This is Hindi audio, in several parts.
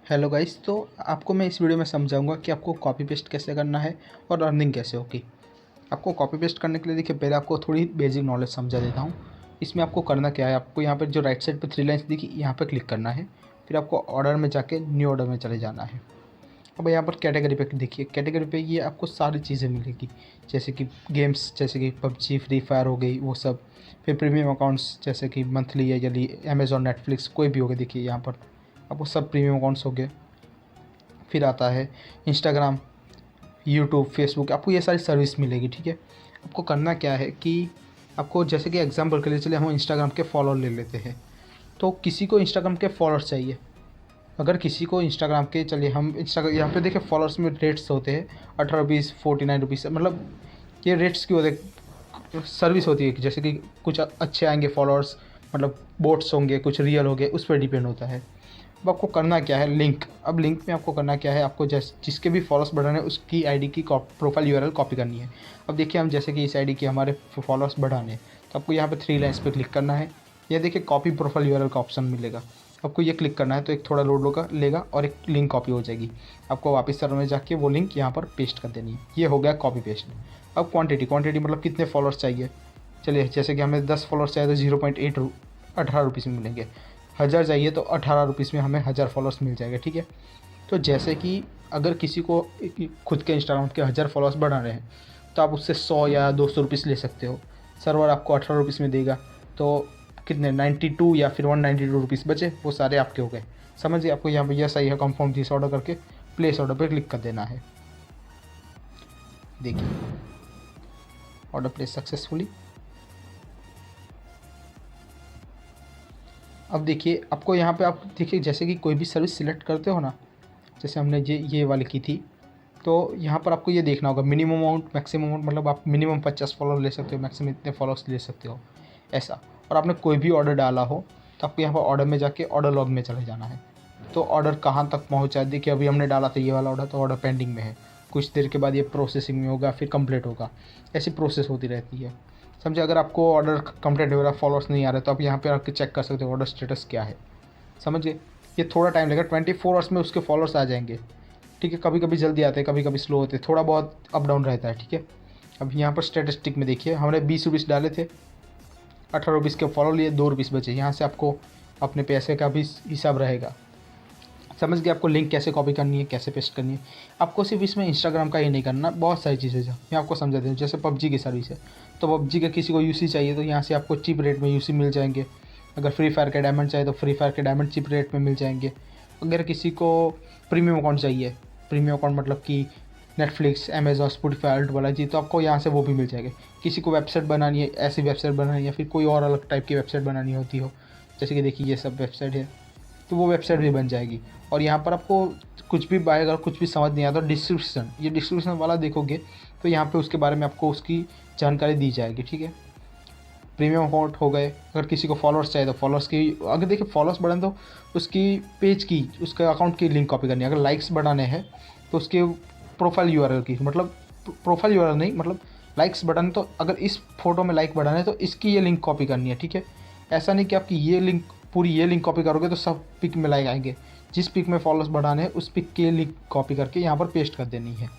Hello guys. तो आपको मैं इस वीडियो में समझाऊंगा कि आपको कॉपी पेस्ट कैसे करना है और अर्निंग कैसे होगी। आपको कॉपी पेस्ट करने के लिए देखिए पहले आपको थोड़ी बेसिक नॉलेज समझा देता हूँ। इसमें आपको करना क्या है, आपको यहाँ पर जो राइट साइड पे 3 लाइन्स दिखी यहाँ पर क्लिक करना है। फिर आपको ऑर्डर में जाके न्यू ऑर्डर में चले जाना है। अब यहाँ पर कैटेगरी पे देखिए, कैटेगरी पे ये आपको सारी चीज़ें मिलेगी, जैसे कि गेम्स, जैसे कि पबजी, फ्री फायर हो गई वो सब। फिर प्रीमियम अकाउंट्स जैसे कि मंथली या यदि अमेजॉन, नेटफ्लिक्स कोई भी हो गया, देखिए यहाँ पर आपको सब प्रीमियम अकाउंट्स हो गए। फिर आता है इंस्टाग्राम, यूट्यूब, फेसबुक, आपको ये सारी सर्विस मिलेगी। ठीक है, आपको करना क्या है कि आपको जैसे कि एग्जांपल के लिए चलिए हम इंस्टाग्राम के फॉलोअर ले लेते हैं। तो किसी को इंस्टाग्राम के फॉलोअर्स चाहिए, अगर किसी को इंस्टाग्राम के, चलिए हम इंस्टाग्राम यहाँ पे देखिए फॉलोअर्स में रेट्स होते हैं 18 रुपीज़, 49 रुपीज़, मतलब ये रेट्स की होते सर्विस होती है कि जैसे कि कुछ अच्छे आएंगे फॉलोअर्स, मतलब बोट्स होंगे, कुछ रियल हो गए, उस पर डिपेंड होता है। अब आपको करना क्या है, लिंक। अब लिंक में आपको करना क्या है, आपको जिसके भी फॉलोअर्स बढ़ाने हैं उसकी आईडी की प्रोफाइल यूआरएल कॉपी करनी है। अब देखिए हम जैसे कि इस आईडी के हमारे फॉलोअर्स बढ़ाने हैं, तो आपको यहाँ पे 3 लाइन्स पे क्लिक करना है। ये देखिए कॉपी प्रोफाइल यूआरएल का ऑप्शन मिलेगा, आपको ये क्लिक करना है तो एक थोड़ा लोड लेगा और एक लिंक कॉपी हो जाएगी। आपको वापस सर्वर में जाके वो लिंक यहाँ पर पेस्ट कर देनी है। ये हो गया कॉपी पेस्ट। अब क्वांटिटी मतलब कितने फॉलोअर्स चाहिए, चलिए जैसे कि हमें 10 फॉलोअर्स चाहिए तो 0.8 18 रुपीज़ में मिलेंगे। 1000 चाहिए तो 18 रुपीज़ में हमें 1000 फॉलोअर्स मिल जाएगा। ठीक है, तो जैसे कि अगर किसी को खुद के इंस्टाग्राम के 1000 फॉलोअर्स बढ़ाने हैं तो आप उससे 100 या 200 रुपीज़ ले सकते हो। सर्वर आपको 18 रुपीज़ में देगा, तो कितने 92 या फिर 192 रुपीज़ बचे, वो सारे आपके हो गए। समझिए, आपको यहाँ पर यह सही है, कंफर्म दिस ऑर्डर करके प्लेस ऑर्डर पर क्लिक कर देना है। देखिए ऑर्डर प्लेस सक्सेसफुली। अब देखिए आपको यहाँ पे, आप देखिए जैसे कि कोई भी सर्विस सिलेक्ट करते हो ना, जैसे हमने ये वाली की थी, तो यहाँ पर आपको ये देखना होगा मिनिमम अमाउंट, मैक्सिमम अमाउंट, मतलब आप मिनिमम 50 फॉलोअर ले सकते हो, मैक्सिमम इतने फॉलोअर्स ले सकते हो, ऐसा। और आपने कोई भी ऑर्डर डाला हो तो आपको यहाँ पर ऑर्डर में जाके ऑर्डर लॉग में चले जाना है। तो ऑर्डर कहाँ तक पहुँचा है, देखिए अभी हमने डाला था ये वाला ऑर्डर, तो ऑर्डर पेंडिंग में है। कुछ देर के बाद ये प्रोसेसिंग में होगा, फिर कंप्लीट होगा, ऐसी प्रोसेस होती रहती है। समझे, अगर आपको ऑर्डर कंप्लीट हो रहा है, फॉलोअर्स नहीं आ रहे, तो आप यहाँ पे आके चेक कर सकते हो ऑर्डर स्टेटस क्या है। समझिए, ये थोड़ा टाइम लगेगा, 24 आवर्स में उसके फॉलोअर्स आ जाएंगे। ठीक है, कभी कभी जल्दी आते हैं, कभी कभी स्लो होते हैं, थोड़ा बहुत अप डाउन रहता है। ठीक है, अब यहाँ पर स्टेटिस्टिक में देखिए हमने 20 रुपीज़ डाले थे, 18 रुपीज़ के फॉलो लिए, 2 रुपीज़ बचे। यहाँ से आपको अपने पैसे का भी हिसाब रहेगा। समझ गए आपको लिंक कैसे कॉपी करनी है, कैसे पेस्ट करनी है। आपको सिर्फ इसमें इंस्टाग्राम का ही नहीं करना, बहुत सारी चीज़ें हैं, मैं आपको समझा दूँ। जैसे पबजी की सर्विस है, तो पबजी का किसी को यूसी चाहिए तो यहाँ से आपको चीप रेट में यूसी मिल जाएंगे। अगर फ्री फायर के डायमंड चाहिए तो फ्री फायर के डायमंड चीप रेट में मिल जाएंगे। अगर किसी को प्रीमियम अकाउंट चाहिए, प्रीमियम अकाउंट मतलब कि नेटफ्लिक्स, अमेजॉन, स्पॉटिफाई, अल्ट वाला जी, तो आपको यहाँ से वो भी मिल जाएगा। किसी को वेबसाइट बनानी है, ऐसी वेबसाइट बनानी है, या फिर कोई और अलग टाइप की वेबसाइट बनानी होती हो, जैसे कि देखिए ये सब वेबसाइट है, तो वो वेबसाइट भी बन जाएगी। और यहाँ पर आपको कुछ भी बाय, अगर कुछ भी समझ नहीं आता तो डिस्क्रिप्शन, ये डिस्क्रिप्शन वाला देखोगे तो यहाँ पे उसके बारे में आपको उसकी जानकारी दी जाएगी। ठीक है, प्रीमियम अकाउंट हो गए, अगर किसी को फॉलोअर्स चाहिए तो फॉलोअर्स की, अगर देखिए फॉलोअर्स बढ़ाने तो उसकी पेज की, उसके अकाउंट की लिंक कॉपी करनी है। अगर लाइक्स बढ़ाने हैं तो उसके प्रोफाइल यूआरएल की, मतलब प्रोफाइल यूआरएल नहीं, मतलब लाइक्स बढ़ाने, तो अगर इस फोटो में लाइक बढ़ाने हैं तो इसकी ये लिंक कॉपी करनी है। ठीक है, ऐसा नहीं कि आपकी ये लिंक, पूरी ये लिंक कॉपी करोगे तो सब पिक में लाइक आएंगे। जिस पिक में फॉलोअर्स बढ़ाने हैं उस पिक के लिंक कॉपी करके यहाँ पर पेस्ट कर देनी है।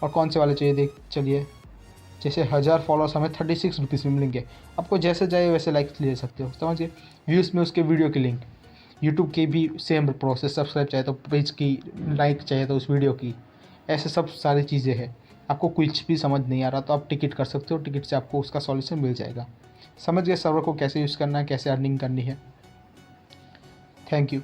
और कौन से वाले चाहिए, देख चलिए, जैसे 1000 फॉलोअर्स हमें 36 रुपीज़ में मिलेंगे। आपको जैसे चाहिए वैसे लाइक्स ले सकते हो। समझिए, व्यूज़ में उसके वीडियो की लिंक, यूट्यूब की भी सेम प्रोसेस, सब्सक्राइब चाहिए तो पेज की, लाइक चाहिए तो उस वीडियो की, ऐसे सब सारी चीज़ें हैं। आपको कुछ भी समझ नहीं आ रहा तो आप टिकट कर सकते हो, टिकट से आपको उसका सॉल्यूशन मिल जाएगा। समझ गए सर्वर को कैसे यूज़ करना है, कैसे अर्निंग करनी है। Thank you.